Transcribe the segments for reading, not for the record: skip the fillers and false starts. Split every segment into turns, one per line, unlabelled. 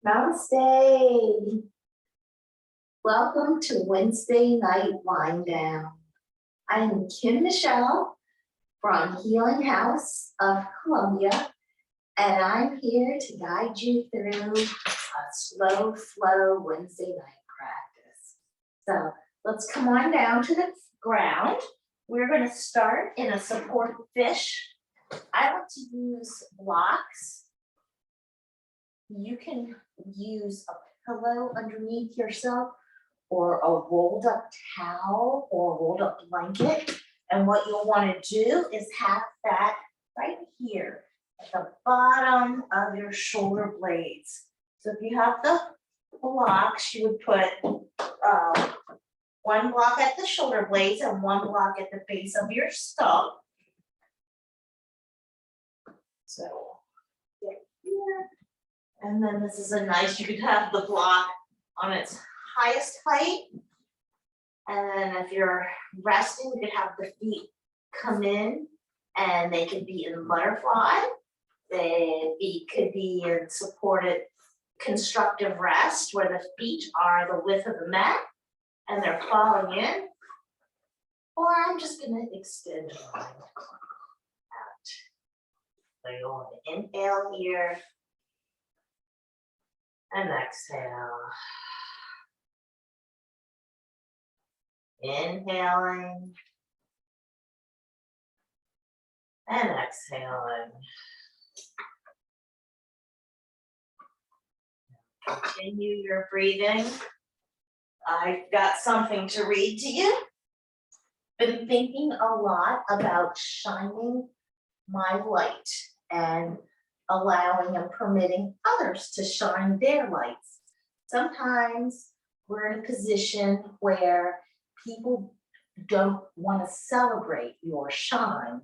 Namaste. Welcome to Wednesday Night Wind Down. I am Kim Michelle from Healing House of Columbia, and I'm here to guide you through a slow flow Wednesday night practice. So let's come on down to the ground. We're going to start in a support fish. I like to use blocks. You can use a pillow underneath yourself or a rolled up towel or rolled up blanket. And what you'll want to do is have that right here at the bottom of your shoulder blades. So if you have the blocks, you would put one block at the shoulder blades and one block at the base of your skull. So get here. And then this is a nice, you could have the block on its highest height. And then if you're resting, you could have the feet come in and they could be in butterfly. The feet could be in supported constructive rest where the feet are the width of the mat and they're falling in. Or I'm just gonna extend mine out. So you want to inhale here. And exhale. Inhaling. And exhaling. Continue your breathing. I've got something to read to you. Been thinking a lot about shining my light and allowing and permitting others to shine their lights. Sometimes we're in a position where people don't want to celebrate your shine.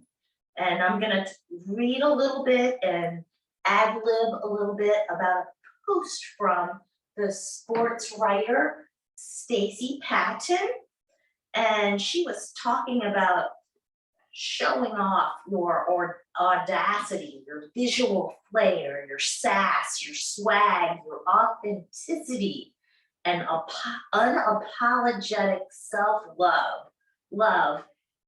And I'm going to read a little bit and ad-lib a little bit about a post from the sports writer Stacey Patton. And she was talking about showing off your audacity, your visual flair, your sass, your swag, your authenticity, and unapologetic self-love.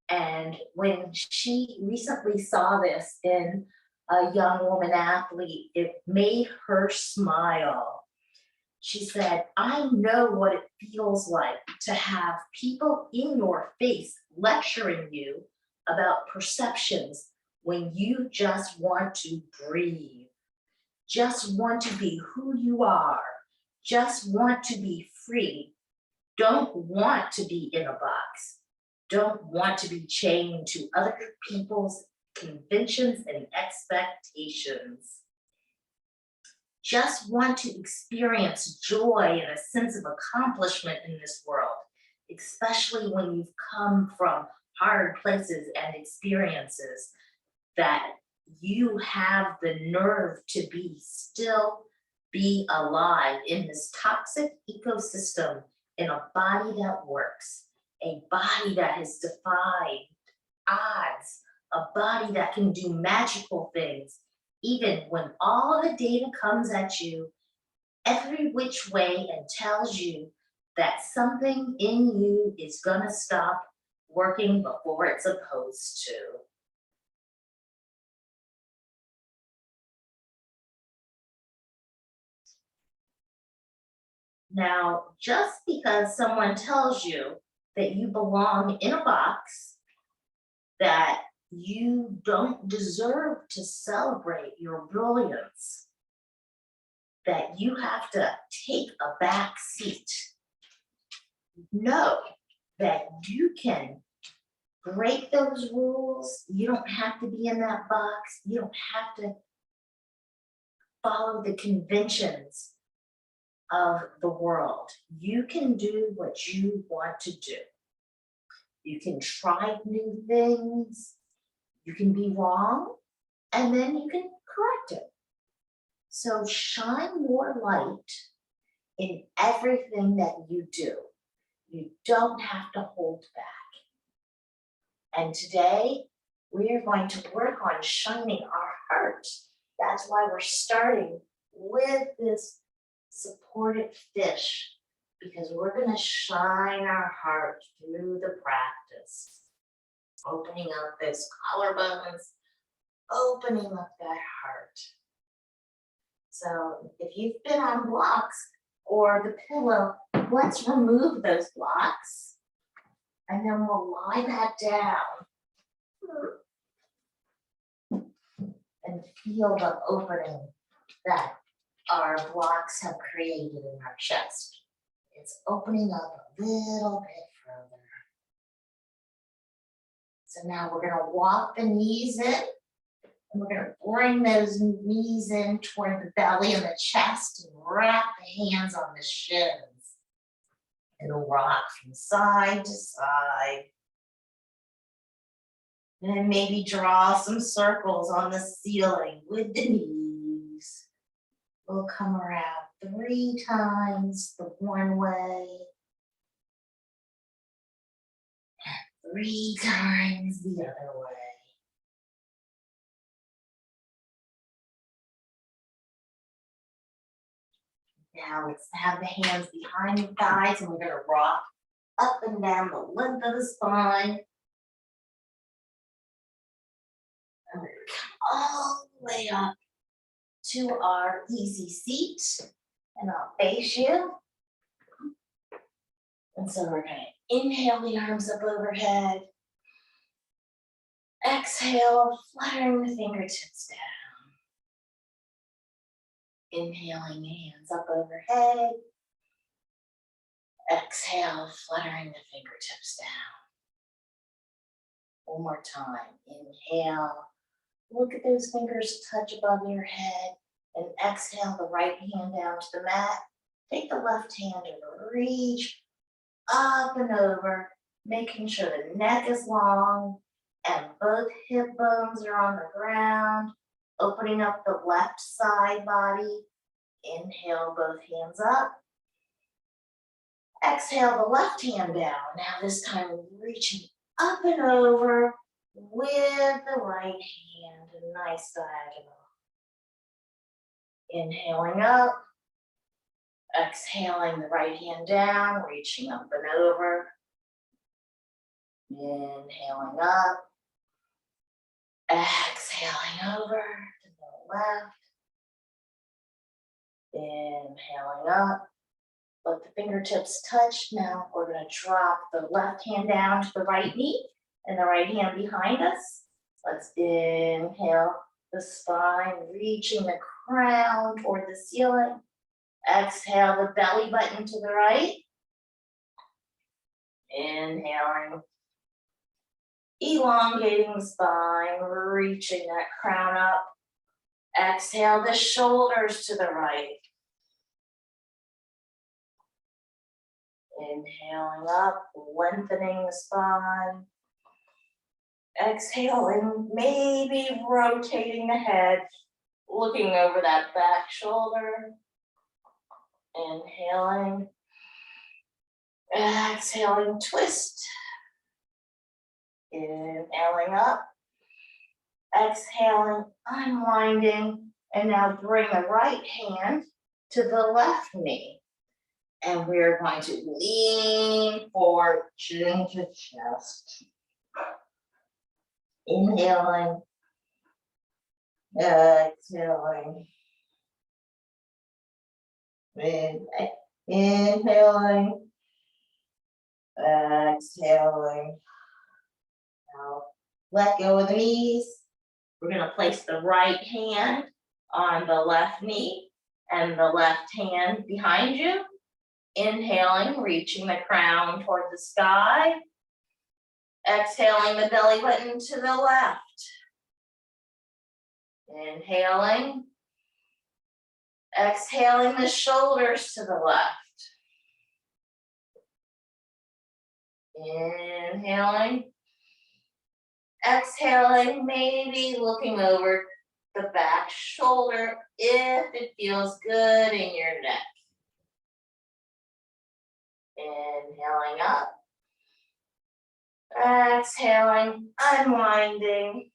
And when she recently saw this in a young woman athlete, it made her smile. She said, I know what it feels like to have people in your face lecturing you about perceptions when you just want to breathe, just want to be who you are, just want to be free, don't want to be in a box, don't want to be chained to other people's conventions and expectations. Just want to experience joy and a sense of accomplishment in this world, especially when you've come from hard places and experiences, that you have the nerve to be still, be alive in this toxic ecosystem in a body that works, a body that has defied odds, a body that can do magical things, even when all the data comes at you every which way and tells you that something in you is gonna stop working before it's supposed to. Now, just because someone tells you that you belong in a box, that you don't deserve to celebrate your brilliance, that you have to take a back seat, know that you can break those rules. You don't have to be in that box. You don't have to follow the conventions of the world. You can do what you want to do. You can try new things. You can be wrong, and then you can correct it. So shine more light in everything that you do. You don't have to hold back. And today, we are going to work on shining our heart. That's why we're starting with this supported fish, because we're going to shine our heart through the practice. Opening up those collarbones, opening up that heart. So if you've been on blocks or the pillow, let's remove those blocks and then we'll lie that down and feel the opening that our blocks have created in our chest. It's opening up a little bit further. So now we're going to walk the knees in, and we're going to bring those knees in toward the belly and the chest and wrap the hands on the shins. It'll rock from side to side. And then maybe draw some circles on the ceiling with the knees. We'll come around 3 times the one way. 3 times the other way. Now let's have the hands behind the thighs and we're going to rock up and down the length of the spine. And we're going to come all the way up to our easy seat. And I'll face you. And so we're going to inhale the arms up overhead. Exhale, fluttering the fingertips down. Inhaling, hands up overhead. Exhale, fluttering the fingertips down. One more time. Inhale. Look at those fingers touch above your head. And exhale the right hand down to the mat. Take the left hand and reach up and over, making sure the neck is long and both hip bones are on the ground. Opening up the left side body. Inhale, both hands up. Exhale the left hand down. Now this time reaching up and over with the right hand. A nice diagonal. Inhaling up. Exhaling the right hand down, reaching up and over. Inhaling up. Exhaling over to the left. Inhaling up. Let the fingertips touch. Now we're going to drop the left hand down to the right knee and the right hand behind us. Let's inhale the spine, reaching the crown toward the ceiling. Exhale the belly button to the right. Inhaling. Elongating the spine, reaching that crown up. Exhale the shoulders to the right. Inhaling up, lengthening the spine. Exhaling, maybe rotating the head, looking over that back shoulder. Inhaling. Exhaling, twist. Inhaling up. Exhaling, unwinding. And now bring the right hand to the left knee. And we're going to lean forward, chin to chest. Inhaling. Exhaling. Inhaling. Exhaling. Now let go of the knees. We're going to place the right hand on the left knee and the left hand behind you. Inhaling, reaching the crown toward the sky. Exhaling the belly button to the left. Inhaling. Exhaling the shoulders to the left. Inhaling. Exhaling, maybe looking over the back shoulder if it feels good in your neck. Inhaling up. Exhaling, unwinding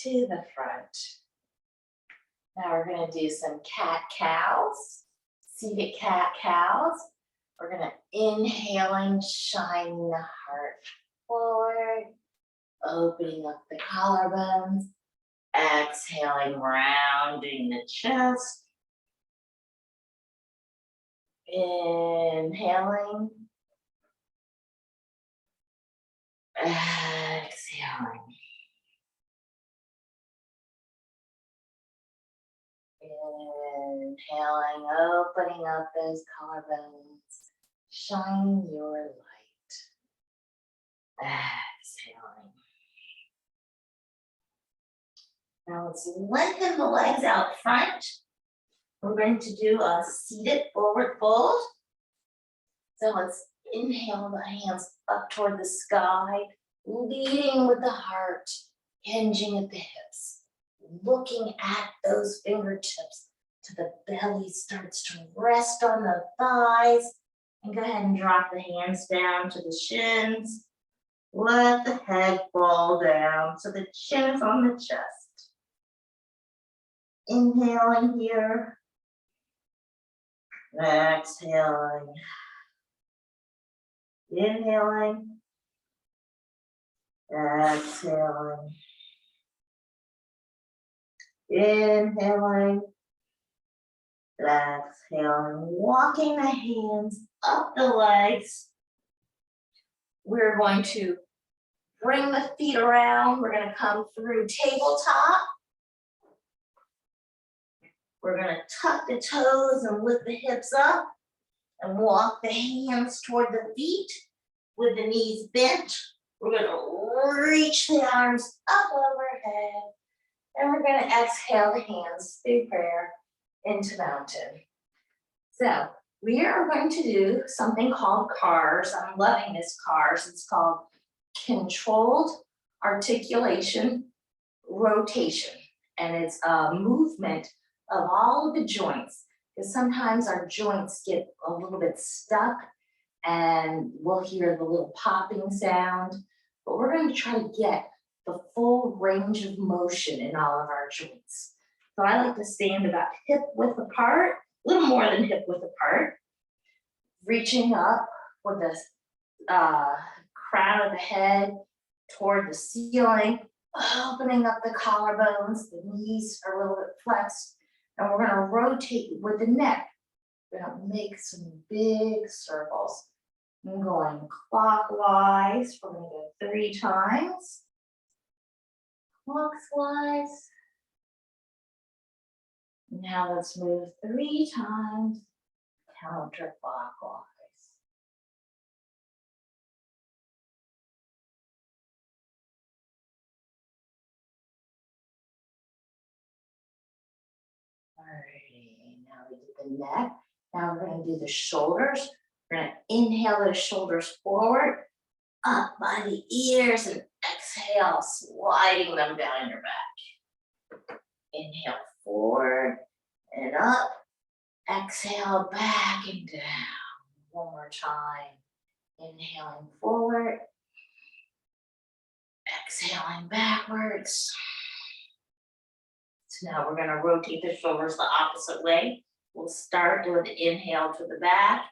to the front. Now we're going to do some cat-cows, seated cat-cows. We're going to inhaling, shining the heart forward, opening up the collarbones, exhaling, rounding the chest. Inhaling, exhaling. Inhaling, opening up those collarbones, shining your light. Exhaling. Now let's lengthen the legs out front. We're going to do a seated forward fold. So let's inhale the hands up toward the sky, leading with the heart, hinging at the hips, looking at those fingertips till the belly starts to rest on the thighs. And go ahead and drop the hands down to the shins. Let the head fall down so the chin is on the chest. Inhaling here. Exhaling. Inhaling. Exhaling. Inhaling. Exhaling. Walking the hands up the legs. We're going to bring the feet around. We're going to come through tabletop. We're going to tuck the toes and lift the hips up and walk the hands toward the feet with the knees bent. We're going to reach the arms up overhead, and we're going to exhale the hands through prayer into mountain. So we are going to do something called CARS. I'm loving this CARS. It's called Controlled Articulation Rotation, and it's a movement of all of the joints, because sometimes our joints get a little bit stuck and we'll hear the little popping sound, but we're going to try to get the full range of motion in all of our joints. So I like to stand about hip width apart, a little more than hip width apart, reaching up with the crown of the head toward the ceiling, opening up the collarbones, the knees are a little bit flexed. And we're going to rotate with the neck. We're going to make some big circles. I'm going clockwise. We're going to go 3 times. Clockwise. Now let's move 3 times counterclockwise. Alrighty, now we did the neck. Now we're going to do the shoulders. We're going to inhale those shoulders forward, up by the ears, and exhale, sliding them down your back. Inhale forward and up. Exhale back and down. One more time. Inhaling forward. Exhaling backwards. So now we're going to rotate the shoulders the opposite way. We'll start doing the inhale to the back.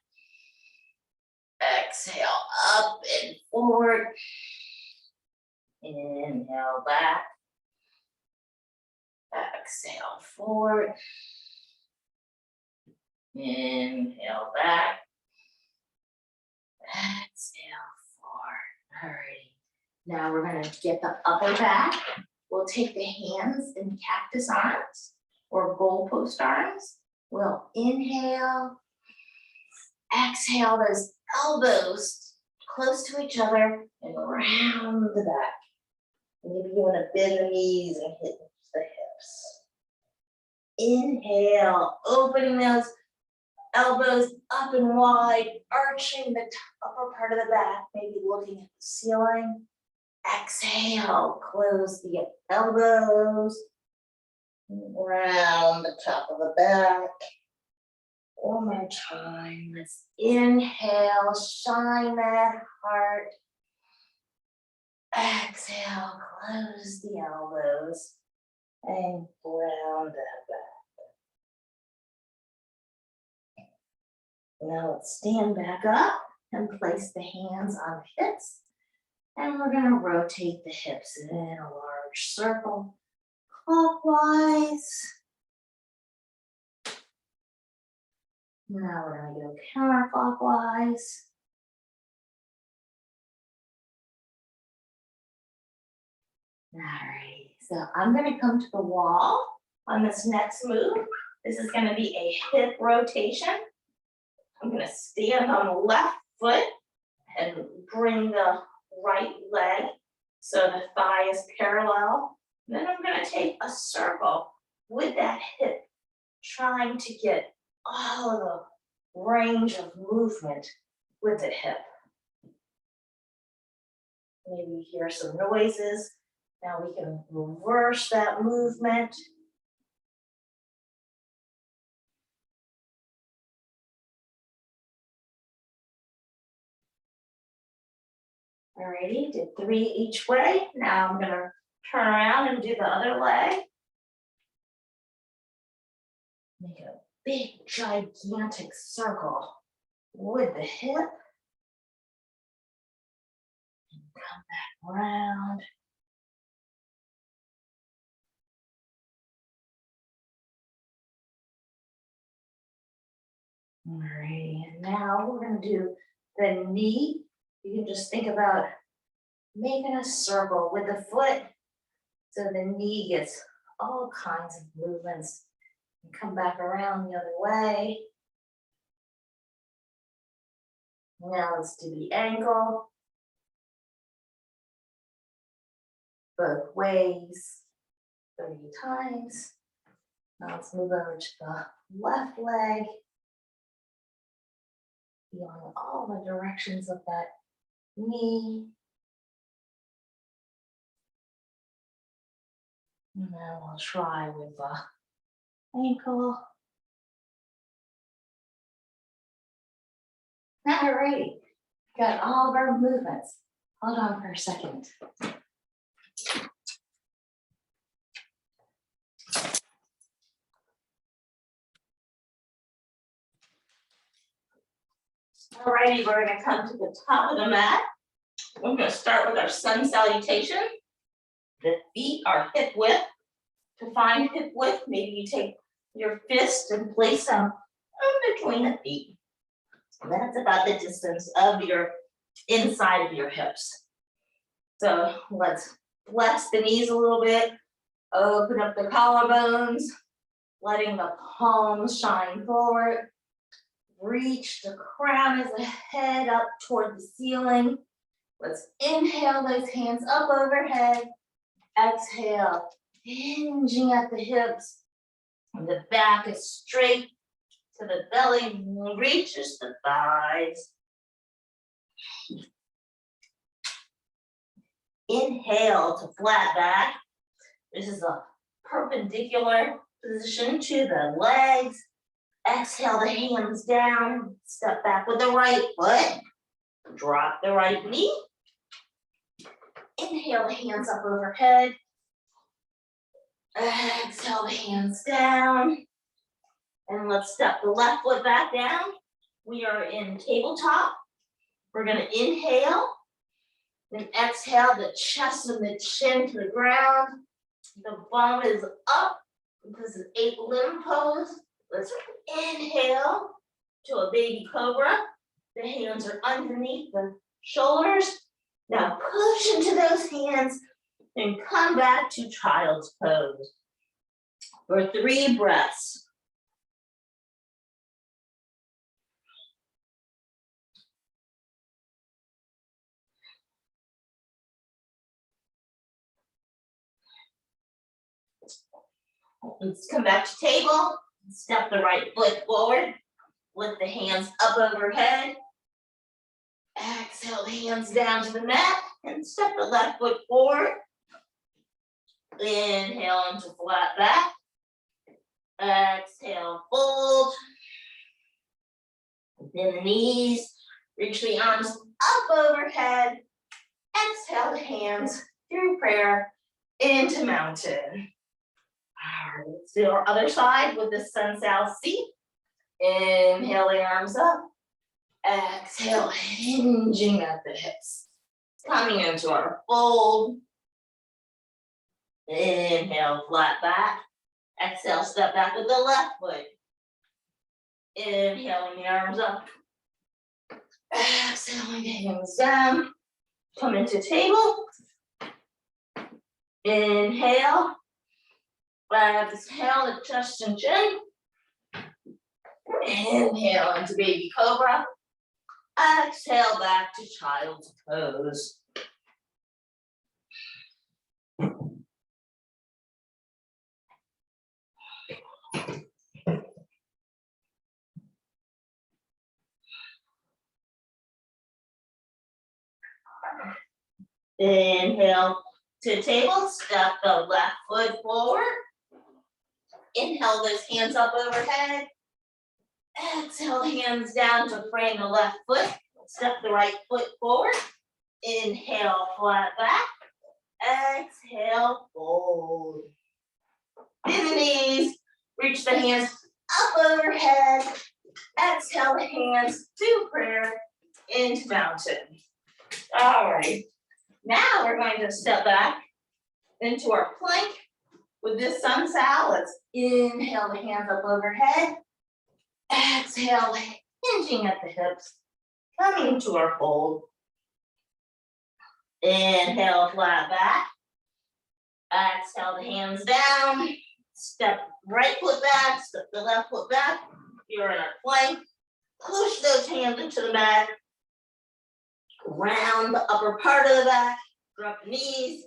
Exhale up and forward. Inhale back. Exhale forward. Inhale back. Exhale forward. All right. Now we're going to get the upper back. We'll take the hands in cactus arms or goalpost arms. We'll inhale, exhale those elbows close to each other and round the back. Maybe you want to bend the knees and hit the hips. Inhale, opening those elbows up and wide, arching the upper part of the back, maybe looking at the ceiling. Exhale, close the elbows, round the top of the back. One more time, let's inhale, shine that heart. Exhale, close the elbows and round that back. Now let's stand back up and place the hands on the hips. And we're going to rotate the hips in a large circle clockwise. Now we're going to go counterclockwise. All right, so I'm going to come to the wall on this next move. This is going to be a hip rotation. I'm going to stand on the left foot and bring the right leg so the thigh is parallel. Then I'm going to take a circle with that hip, trying to get all of the range of movement with the hip. Maybe you hear some noises. Now we can reverse that movement. Alrighty, did 3 each way. Now I'm gonna turn around and do the other leg. Make a big, gigantic circle with the hip. And come back around. Alrighty, and now we're gonna do the knee. You can just think about making a circle with the foot so the knee gets all kinds of movements and come back around the other way. Now let's do the ankle. Both ways, 30 times. Now let's move over to the left leg. Feeling all the directions of that knee. And then we'll try with the ankle. All right, got all of our movements. Hold on for a second. Alrighty, we're gonna come to the top of the mat. We're gonna start with our sun salutation. The feet are hip width. To find hip width, maybe you take your fist and place them in between the feet. That's about the distance of your inside of your hips. So let's flex the knees a little bit, open up the collarbones, letting the palms shine forward. Reach the crown of the head up toward the ceiling. Let's inhale those hands up overhead. Exhale, hinging at the hips. And the back is straight to the belly, reaches the thighs. Inhale to flat back. This is a perpendicular position to the legs. Exhale the hands down, step back with the right foot, drop the right knee. Inhale the hands up overhead. Exhale the hands down. And let's step the left foot back down. We are in tabletop. We're gonna inhale, then exhale the chest and the chin to the ground. The bum is up. This is 8 limb pose. Let's inhale to a baby cobra. The hands are underneath the shoulders. Now push into those hands and come back to child's pose for 3 breaths. Let's come back to table. Step the right foot forward. Lift the hands up overhead. Exhale the hands down to the mat and step the left foot forward. Inhale into flat back. Exhale, fold. Bend the knees. Reach the arms up overhead. Exhale the hands through prayer into mountain. All right, let's do our other side with the sun south seat. Inhale the arms up. Exhale, hinging at the hips. Coming into our fold. Inhale, flat back. Exhale, step back with the left foot. Inhaling the arms up. Exhaling the hands down. Come into table. Inhale. Exhale the chest and chin. Inhale into baby cobra. Exhale back to child's pose. Inhale to table, step the left foot forward. Inhale those hands up overhead. Exhale, hands down to frame the left foot. Step the right foot forward. Inhale, flat back. Exhale, fold. Bend the knees. Reach the hands up overhead. Exhale the hands to prayer into mountain. All right. Now we're going to step back into our plank with this sun sal. Let's inhale the hands up overhead. Exhale, hinging at the hips, coming to our fold. Inhale, flat back. Exhale the hands down. Step right foot back, step the left foot back. You're in our plank. Push those hands into the mat. Round the upper part of the back. Drop the knees,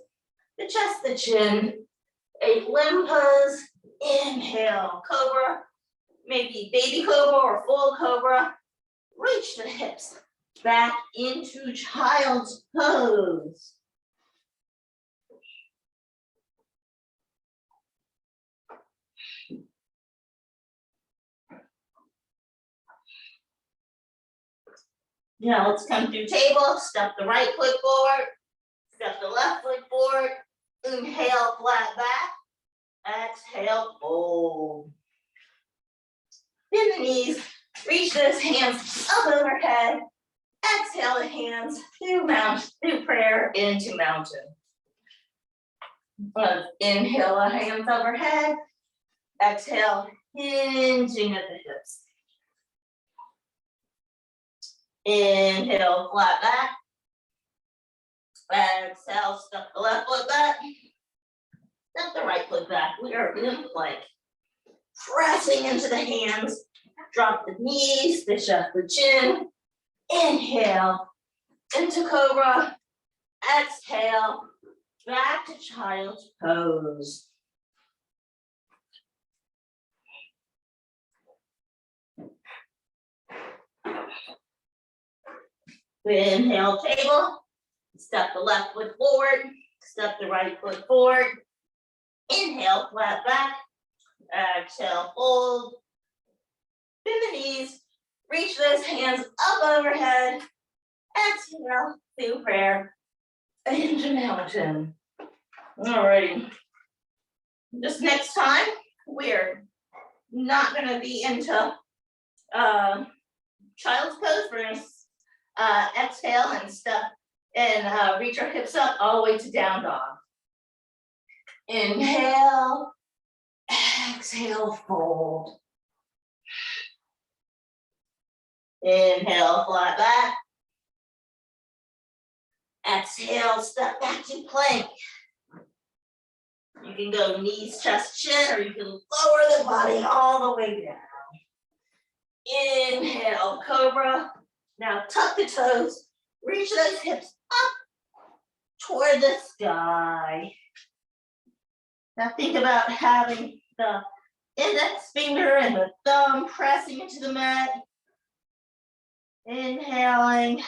the chest, the chin. 8 limb pose. Inhale, cobra. Maybe baby cobra or full cobra. Reach the hips back into child's pose. Now let's come through table. Step the right foot forward. Step the left foot forward. Inhale, flat back. Exhale, fold. Bend the knees. Reach those hands up overhead. Exhale the hands through prayer into mountain. Let's inhale the hands overhead. Exhale, hinging at the hips. Inhale, flat back. Exhale, step the left foot back. Step the right foot back. We are in plank. Pressing into the hands. Drop the knees, fish up the chin. Inhale into cobra. Exhale, back to child's pose. Inhale, table. Step the left foot forward. Step the right foot forward. Inhale, flat back. Exhale, fold. Bend the knees. Reach those hands up overhead. Exhale, through prayer into mountain. All righty. This next time, we're not going to be into child's pose. We're going to exhale and step and reach our hips up all the way to down dog. Inhale, exhale, fold. Inhale, flat back. Exhale, step back to plank. You can go knees, chest, chin, or you can lower the body all the way down. Inhale, cobra. Now tuck the toes. Reach those hips up toward the sky. Now think about having the index finger and the thumb pressing into the mat. Inhaling,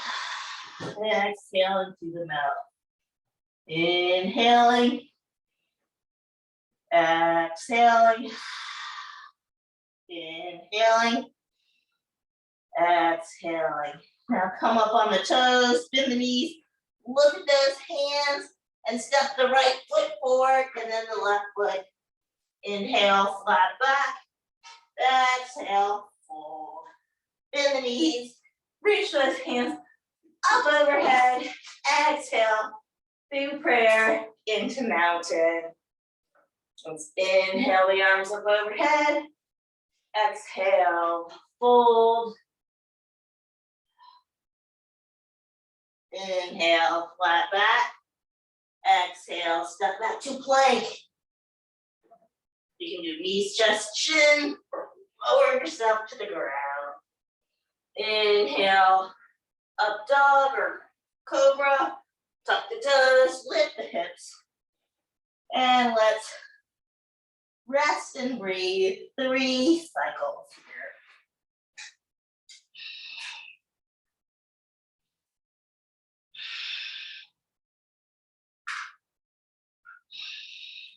exhaling to the mouth. Inhaling, exhaling, inhaling, exhaling. Now come up on the toes, bend the knees, look at those hands and step the right foot forward and then the left foot. Inhale, flat back. Exhale, fold. Bend the knees, reach those hands up overhead. Exhale, big prayer into mountain. Let's inhale the arms up overhead. Exhale, fold. Inhale, flat back. Exhale, step back to plank. You can do knees, chest, chin, or lower yourself to the ground. Inhale, up dog or cobra. Tuck the toes, lift the hips. And let's rest and breathe 3 cycles here.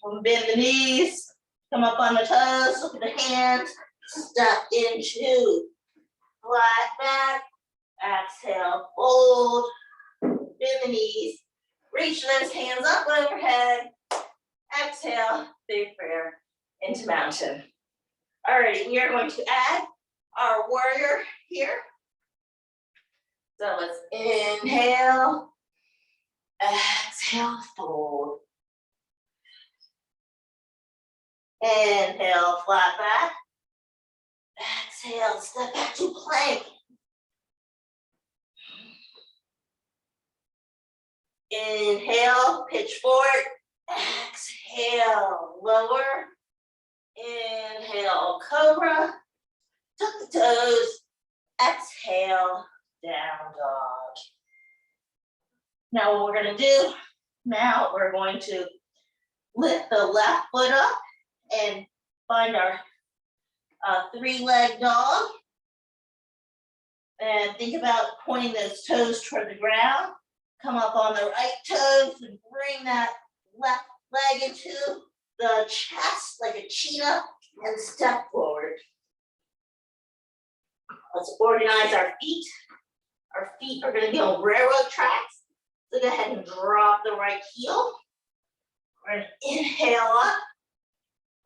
We'll bend the knees, come up on the toes, look at the hands, step into flat back, exhale, fold, bend the knees, reach those hands up overhead, exhale, big prayer into mountain. Alrighty, we are going to add our warrior here. So let's inhale, exhale, fold. Inhale, flat back. Exhale, step back to plank. Inhale, pitch forward. Exhale, lower. Inhale, cobra. Tuck the toes. Exhale, down dog. Now what we're going to do, now we're going to lift the left foot up and find our 3-leg dog. And think about pointing those toes toward the ground. Come up on the right toes and bring that left leg into the chest like a cheetah and step forward. Let's organize our feet. Our feet are going to be on railroad tracks. So go ahead and drop the right heel. We're going to inhale up.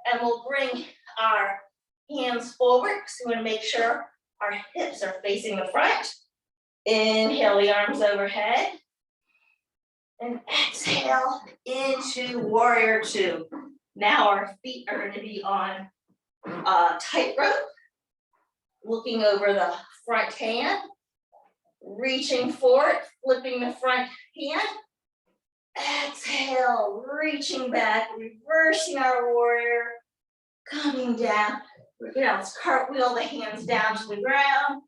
And we'll bring our hands forward. So we want to make sure our hips are facing the front. Inhale the arms overhead. And exhale into warrior 2. Now our feet are going to be on tightrope. Looking over the front hand. Reaching forward, flipping the front hand. Exhale, reaching back, reversing our warrior, coming down. We're going to cartwheel the hands down to the ground.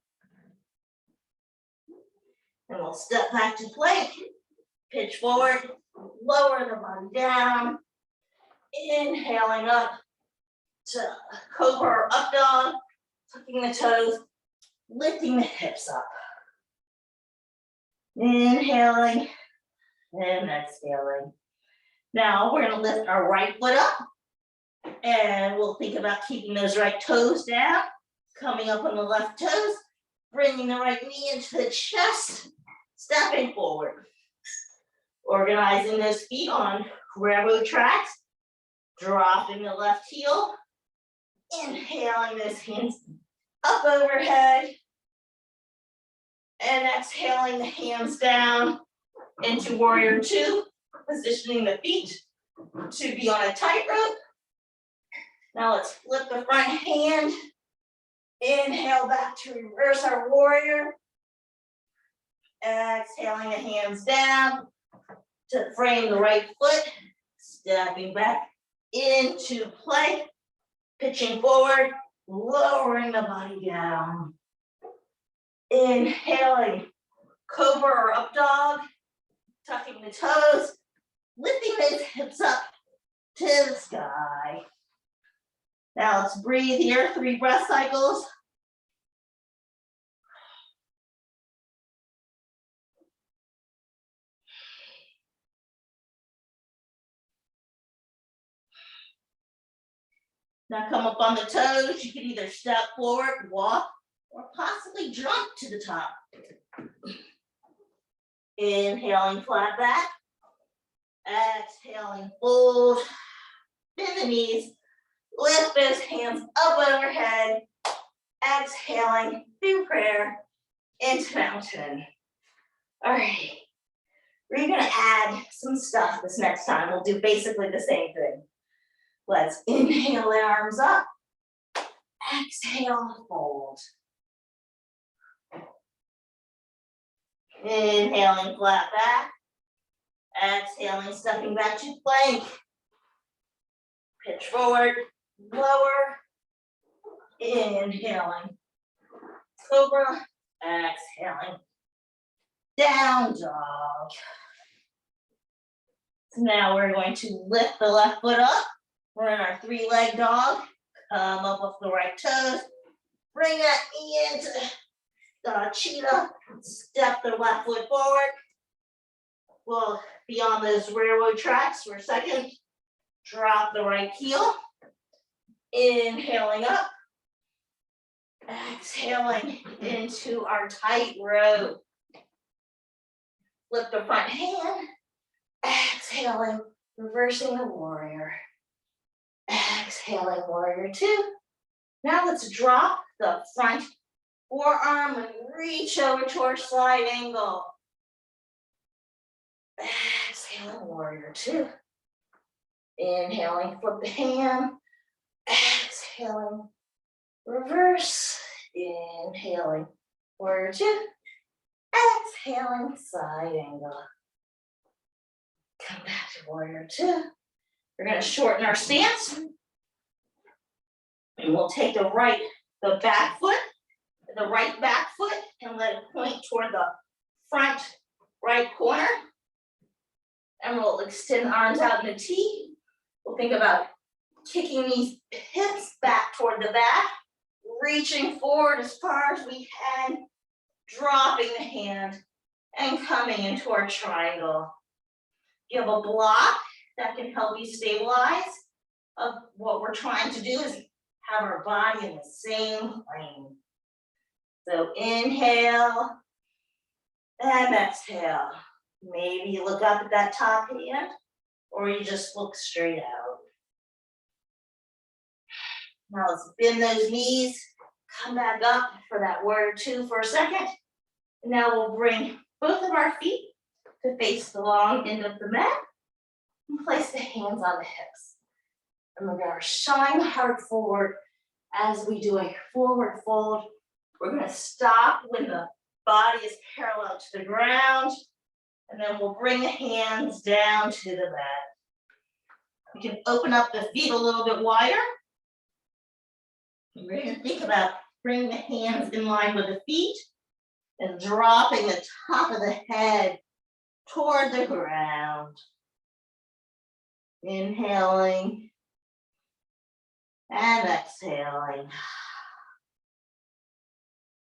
And we'll step back to plank, pitch forward, lower the body down. Inhaling up to cobra or up dog, tucking the toes, lifting the hips up. Inhaling. And exhaling. Now we're going to lift our right foot up and we'll think about keeping those right toes down, coming up on the left toes, bringing the right knee into the chest, stepping forward. Organizing those feet on railroad tracks, dropping the left heel, inhaling those hands up overhead, and exhaling the hands down into warrior 2, positioning the feet to be on a tightrope. Now let's flip the front hand. Inhale back to reverse our warrior. Exhaling the hands down to frame the right foot. Stepping back into plank. Pitching forward, lowering the body down. Inhaling cobra or up dog. Tucking the toes, lifting those hips up to the sky. Now let's breathe here, 3 breath cycles. Now come up on the toes. You can either step forward, walk, or possibly jump to the top. Inhaling, flat back. Exhaling, fold. Bend the knees. Lift those hands up overhead. Exhaling through prayer into mountain. All right. We're gonna add some stuff this next time. We'll do basically the same thing. Let's inhale the arms up. Exhale, fold. Inhaling, flat back. Exhaling, stepping back to plank. Pitch forward, lower. Inhaling, cobra. Exhaling, down dog. So now we're going to lift the left foot up. We're in our 3-leg dog. Come up with the right toes. Bring that knee into the cheetah. Step the left foot forward. We'll be on those railroad tracks for a second. Drop the right heel. Inhaling up. Exhaling into our tight row. Lift the front hand. Exhaling, reversing the warrior. Exhaling, warrior 2. Now let's drop the front forearm and reach over to our side angle. Exhaling, warrior 2. Inhaling, flip the hand. Exhaling, reverse. Inhaling, warrior 2. Exhaling, side angle. Come back to warrior 2. We're going to shorten our stance. And we'll take the right back foot, and let it point toward the front right corner. And we'll extend arms out in a T. We'll think about kicking these hips back toward the back, reaching forward as far as we can, dropping the hand, and coming into our triangle. You have a block that can help you stabilize. What we're trying to do is have our body in the same plane. So inhale and exhale. Maybe you look up at that top hand, or you just look straight out. Now let's bend those knees, come back up for that warrior 2 for a second. And now we'll bring both of our feet to face the long end of the mat and place the hands on the hips. And we're gonna shine the heart forward as we do a forward fold. We're gonna stop when the body is parallel to the ground, and then we'll bring the hands down to the mat. We can open up the feet a little bit wider. We're gonna think about bringing the hands in line with the feet and dropping the top of the head toward the ground. Inhaling and exhaling.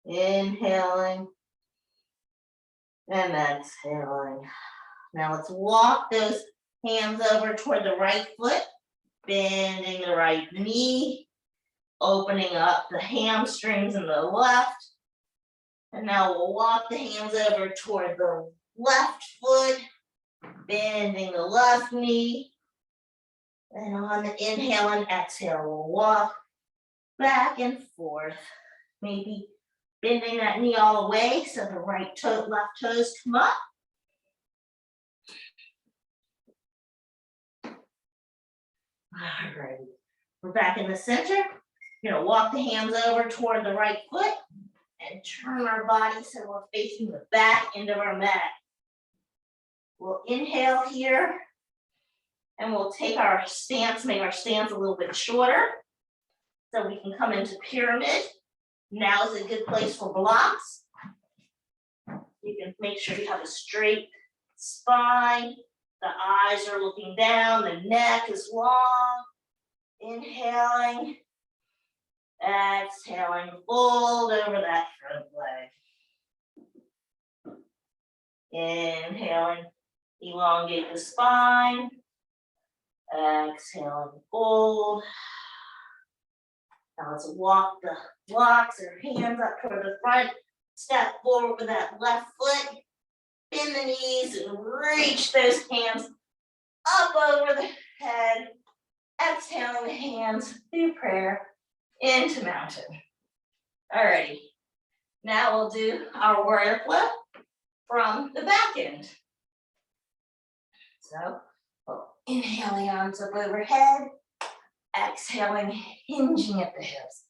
Inhaling and exhaling. Now let's walk those hands over toward the right foot, bending the right knee, opening up the hamstrings in the left. And now we'll walk the hands over toward the left foot, bending the left knee. And on the inhale and exhale, we'll walk back and forth. Maybe bending that knee all the way so the right toe, left toes come up. All right, we're back in the center. You're gonna walk the hands over toward the right foot and turn our body so we're facing the back end of our mat. We'll inhale here and we'll take our stance, make our stance a little bit shorter so we can come into pyramid. Now is a good place for blocks. You can make sure you have a straight spine. The eyes are looking down, the neck is long. Inhaling, exhaling, fold over that front leg. Inhaling, elongate the spine. Exhaling, fold. Now let's walk the blocks or hands up toward the front. Step forward with that left foot. Bend the knees and reach those hands up over the head. Exhaling the hands through prayer into mountain. Alrighty. Now we'll do our warrior flip from the back end. So we'll inhale the arms up overhead. Exhaling, hinging at the hips.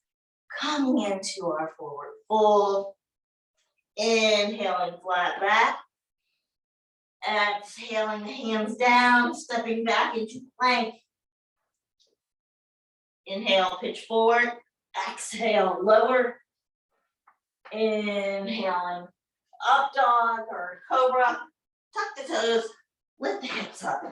Coming into our forward fold. Inhaling flat back. Exhaling the hands down, stepping back into plank. Inhale, pitch forward. Exhale, lower. Inhaling, up dog or cobra. Tuck the toes, lift the hips up.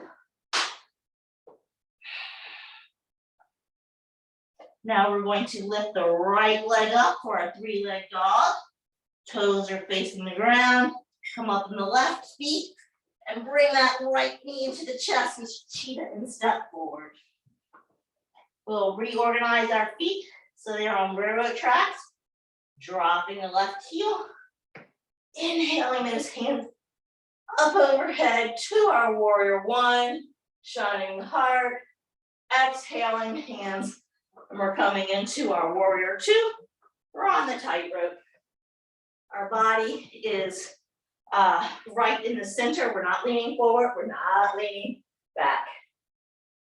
Now we're going to lift the right leg up for a three-leg dog. Toes are facing the ground. Come up in the left feet and bring that right knee into the chest and cheetah and step forward. We'll reorganize our feet so they're on railroad tracks. Dropping the left heel. Inhaling those hands up overhead to our warrior one. Shining the heart. Exhaling hands. And we're coming into our warrior two. We're on the tightrope. Our body is right in the center. We're not leaning forward. We're not leaning back.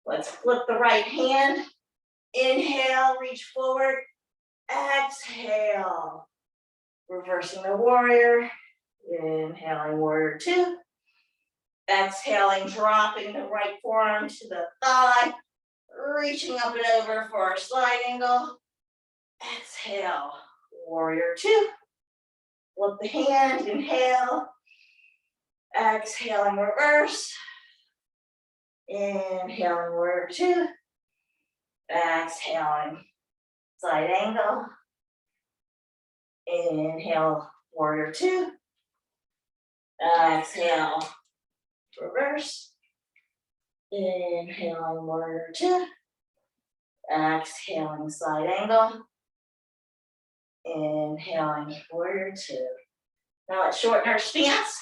Let's flip the right hand. Inhale, reach forward. Exhale. Reversing the warrior. Inhaling warrior two. Exhaling, dropping the right forearm to the thigh. Reaching up and over for our slide angle. Exhale, warrior two. Flip the hand, inhale. Exhaling, reverse. Inhaling, warrior two. Exhaling, side angle. Inhale, warrior two. Exhale, reverse. Inhaling, warrior two. Exhaling, side angle. Inhaling, warrior two. Now let's shorten our stance.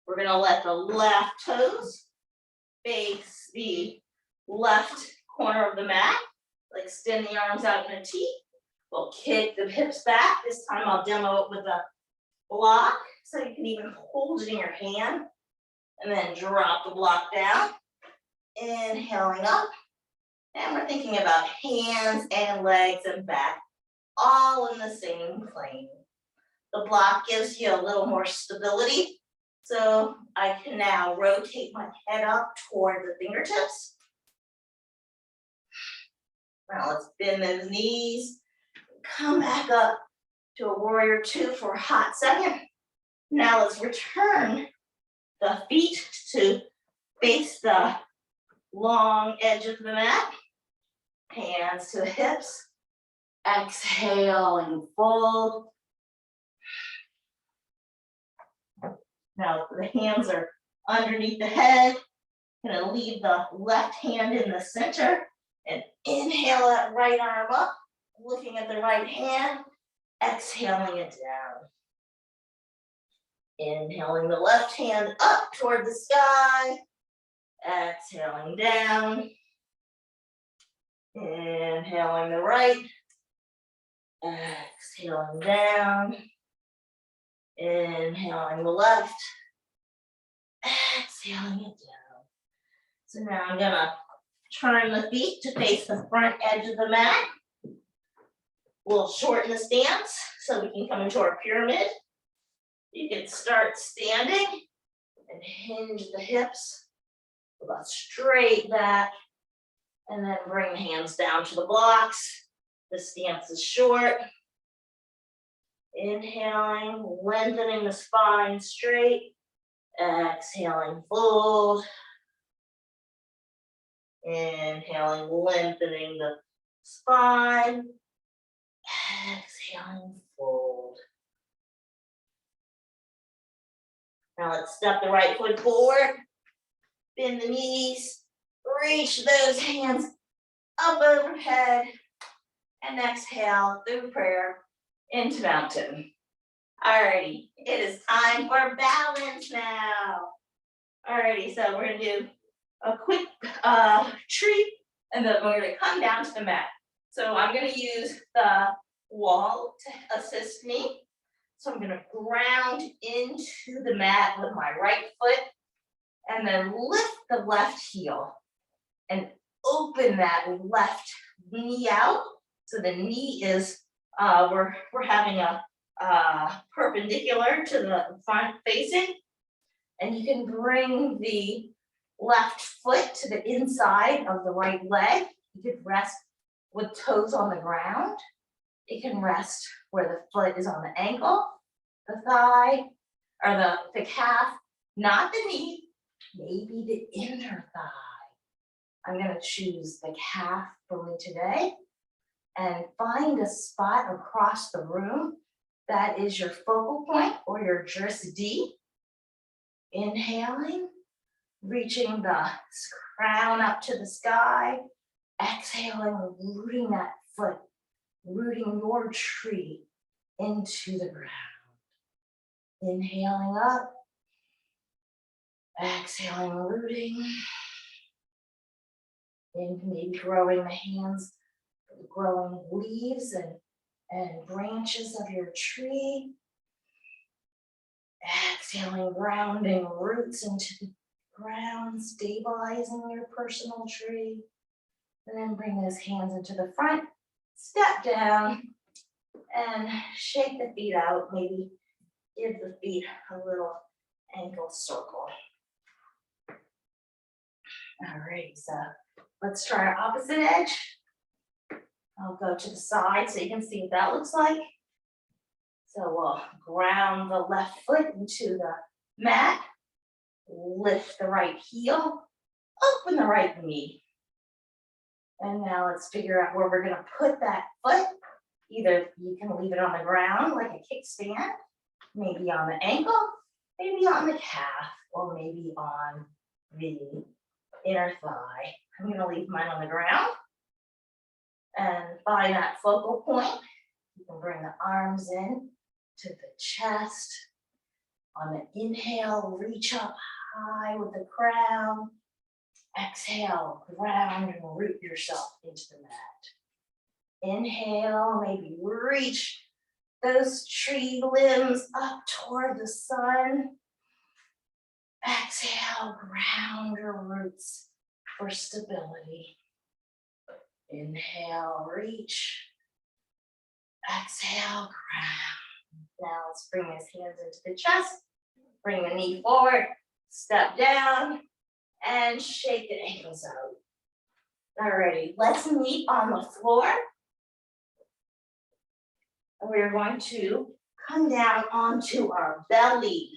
We're going to let the left toes face the left corner of the mat. Like extend the arms out in a T. We'll kick the hips back. This time I'll demo it with a block. So you can even hold it in your hand. And then drop the block down. Inhaling up. And we're thinking about hands and legs and back all in the same plane. The block gives you a little more stability. So I can now rotate my head up toward the fingertips. Now let's bend those knees. Come back up to a warrior two for a hot second. Now let's return the feet to face the long edge of the mat. Hands to the hips. Exhale and fold. Now the hands are underneath the head. Gonna leave the left hand in the center and inhale that right arm up, looking at the right hand, exhaling it down. Inhaling the left hand up toward the sky, exhaling down. Inhaling the right, exhaling down. Inhaling the left, exhaling it down. So now I'm gonna turn the feet to face the front edge of the mat. We'll shorten the stance so we can come into our pyramid. You can start standing and hinge the hips with a straight back, and then bring the hands down to the blocks. The stance is short. Inhaling, lengthening the spine straight. Exhaling, fold. Inhaling, lengthening the spine. Exhaling, fold. Now let's step the right foot forward. Bend the knees. Reach those hands up overhead. And exhale through prayer into mountain. Alrighty, it is time for balance now. Alrighty, so we're gonna do a quick tree, and then we're gonna come down to the mat. So I'm gonna use the wall to assist me. So I'm gonna ground into the mat with my right foot, and then lift the left heel and open that left knee out. So the knee is we're having a perpendicular to the front facing, and you can bring the left foot to the inside of the right leg. You could rest with toes on the ground. It can rest where the foot is on the ankle, the thigh, or the calf, not the knee, maybe the inner thigh. I'm gonna choose the calf for me today, and find a spot across the room that is your focal point or your Dris D. Inhaling, reaching the crown up to the sky. Exhaling, rooting that foot, rooting your tree into the ground. Inhaling up, exhaling, rooting. And maybe growing the hands, growing leaves and branches of your tree. Exhaling, grounding roots into the ground, stabilizing your personal tree. And then bring those hands into the front, step down, and shake the feet out. Maybe give the feet a little ankle circle. All right, so let's try our opposite edge. I'll go to the side so you can see what that looks like. So we'll ground the left foot into the mat, lift the right heel, open the right knee. And now let's figure out where we're gonna put that foot. Either you can leave it on the ground like a kickstand, maybe on the ankle, maybe on the calf, or maybe on the inner thigh. I'm gonna leave mine on the ground. And find that focal point. You can bring the arms in to the chest. On the inhale, reach up high with the crown. Exhale, ground and root yourself into the mat. Inhale, maybe reach those tree limbs up toward the sun. Exhale, ground your roots for stability. Inhale, reach. Exhale, ground. Now let's bring his hands into the chest. Bring the knee forward, step down, and shake the ankles out. Alrighty, let's meet on the floor. And we're going to come down onto our belly.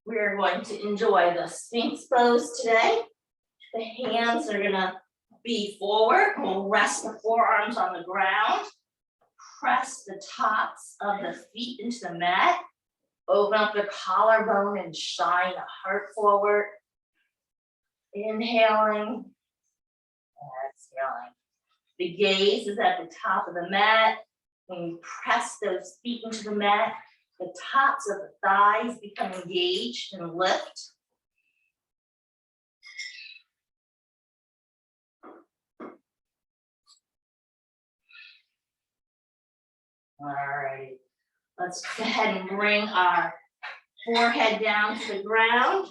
We're going to enjoy the Sphinx pose today. The hands are gonna be forward. We'll rest the forearms on the ground. Press the tops of the feet into the mat. Open up the collarbone and shine the heart forward. Inhaling, exhaling. The gaze is at the top of the mat. When you press those feet into the mat, the tops of the thighs become engaged and lift. All right, let's go ahead and bring our forehead down to the ground.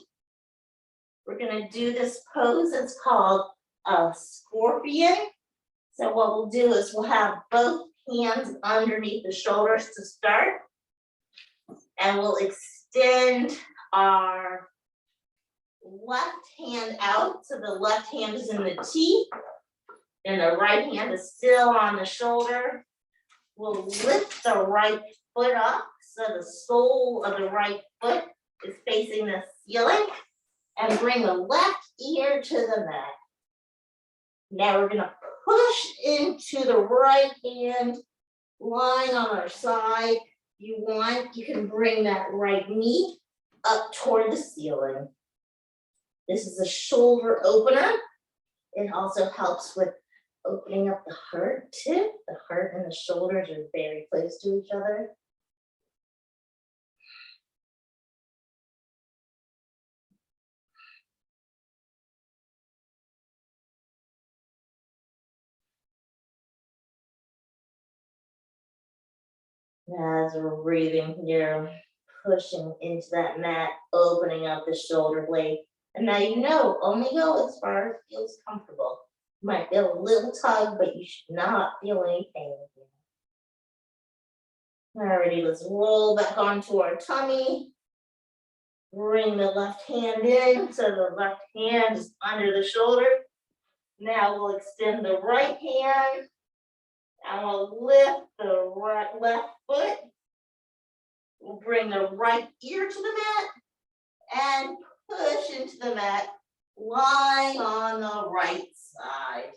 We're gonna do this pose, it's called a scorpion. So what we'll do is we'll have both hands underneath the shoulders to start. And we'll extend our left hand out. So the left hand is in the T, and the right hand is still on the shoulder. We'll lift the right foot up. So the sole of the right foot is facing the ceiling, and bring the left ear to the mat. Now we're gonna push into the right hand, lying on our side. You want, you can bring that right knee up toward the ceiling. This is a shoulder opener. It also helps with Opening up the heart tip. The heart and the shoulders are very close to each other. As we're breathing here, pushing into that mat, opening up the shoulder blade. And now you know, only go as far as feels comfortable. You might feel a little tug, but you should not feel any pain. Alrighty, let's roll back onto our tummy. Bring the left hand in, so the left hand is under the shoulder. Now we'll extend the right hand. And we'll lift the left foot. We'll bring the right ear to the mat and push into the mat, lying on the right side.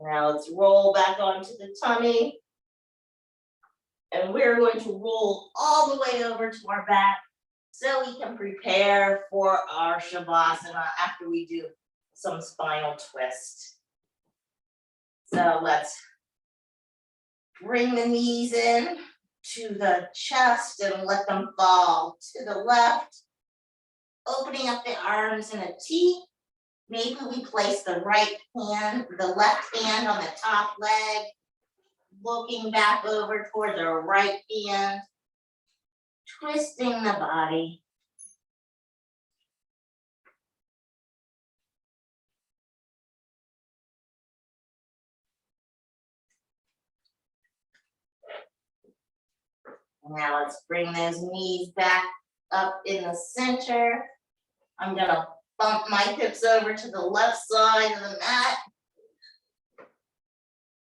Now let's roll back onto the tummy. And we're going to roll all the way over to our back so we can prepare for our Shavasana after we do some spinal twist. So let's bring the knees in to the chest and let them fall to the left. Opening up the arms in a T. Maybe we place the left hand on the top leg, looking back over toward the right hand, twisting the body. Now let's bring those knees back up in the center. I'm gonna bump my hips over to the left side of the mat.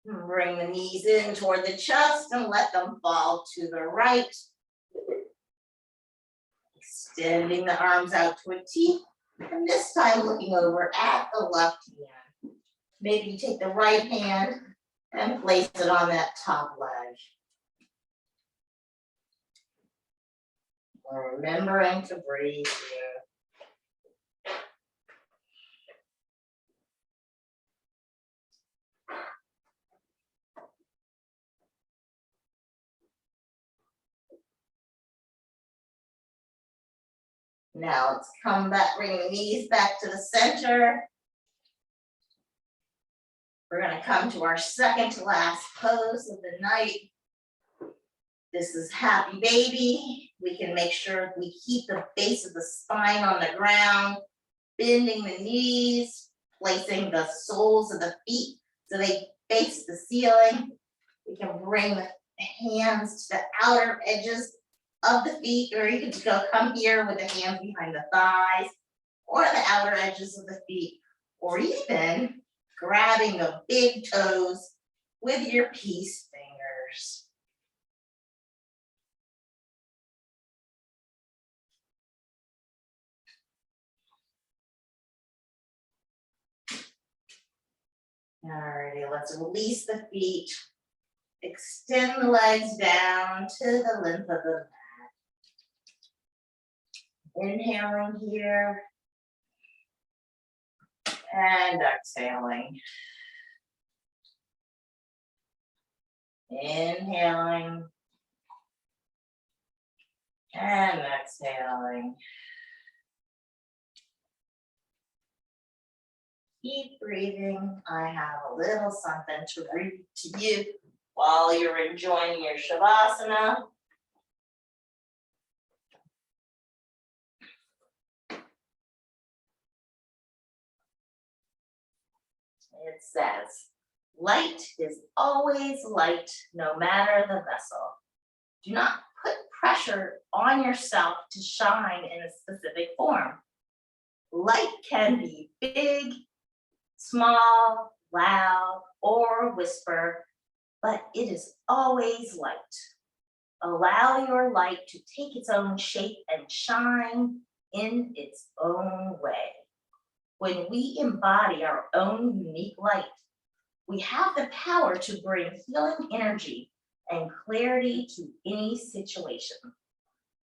Bring the knees in toward the chest and let them fall to the right. Extending the arms out to a T, and this time looking over at the left hand. Maybe you take the right hand and place it on that top leg. Remembering to breathe here. Now let's come back, bring the knees back to the center. We're gonna come to our second to last pose of the night. This is happy baby. We can make sure we keep the base of the spine on the ground, bending the knees, placing the soles of the feet so they face the ceiling. We can bring the hands to the outer edges of the feet, or you can come here with the hands behind the thighs or the outer edges of the feet, or even grabbing the big toes with your peace fingers. Alrighty, let's release the feet. Extend the legs down to the length of the mat. Inhaling here. And exhaling. Inhaling. And exhaling. Keep breathing. I have a little something to read to you while you're enjoying your Shavasana. It says, light is always light, no matter the vessel. Do not put pressure on yourself to shine in a specific form. Light can be big, small, loud, or whisper, but it is always light. Allow your light to take its own shape and shine in its own way. When we embody our own unique light, we have the power to bring healing energy and clarity to any situation.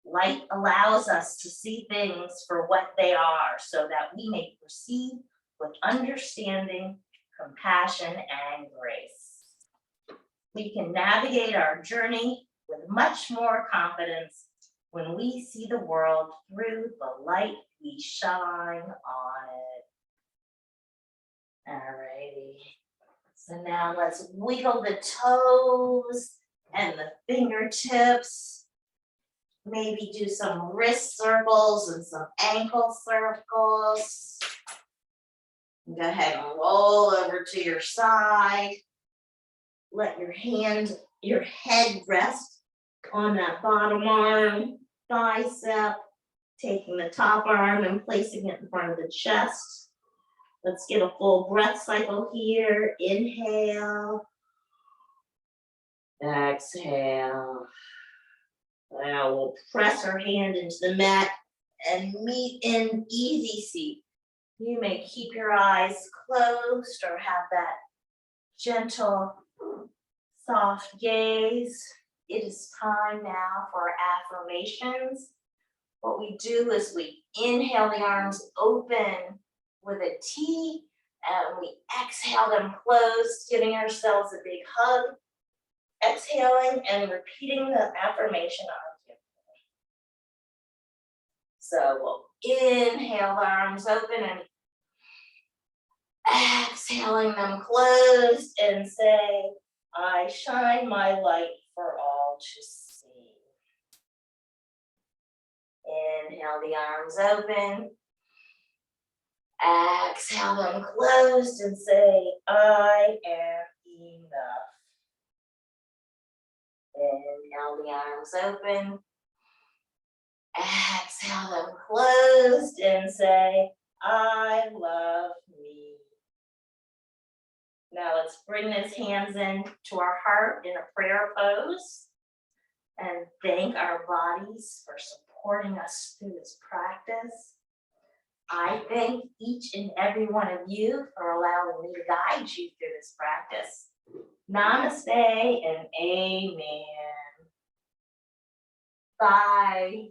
Light allows us to see things for what they are so that we may proceed with understanding, compassion, and grace. We can navigate our journey with much more confidence when we see the world through the light we shine on it. Alrighty. So now let's wiggle the toes and the fingertips. Maybe do some wrist circles and some ankle circles. Go ahead and roll over to your side. Let your head rest on that bottom arm, bicep, taking the top arm and placing it in front of the chest. Let's get a full breath cycle here. Inhale. Exhale. Now we'll press our hand into the mat and meet in easy seat. You may keep your eyes closed or have that gentle, soft gaze. It is time now for affirmations. What we do is we inhale the arms open with a T, and we exhale them closed, giving ourselves a big hug. Exhaling and repeating the affirmation on. So we'll inhale the arms open and exhaling them closed and say, I shine my light for all to see. Inhale the arms open. Exhale them closed and say, I am enough. Inhale the arms open. Exhale them closed and say, I love me. Now let's bring those hands in to our heart in a prayer pose and thank our bodies for supporting us through this practice. I thank each and every one of you for allowing me to guide you through this practice. Namaste and amen. Bye.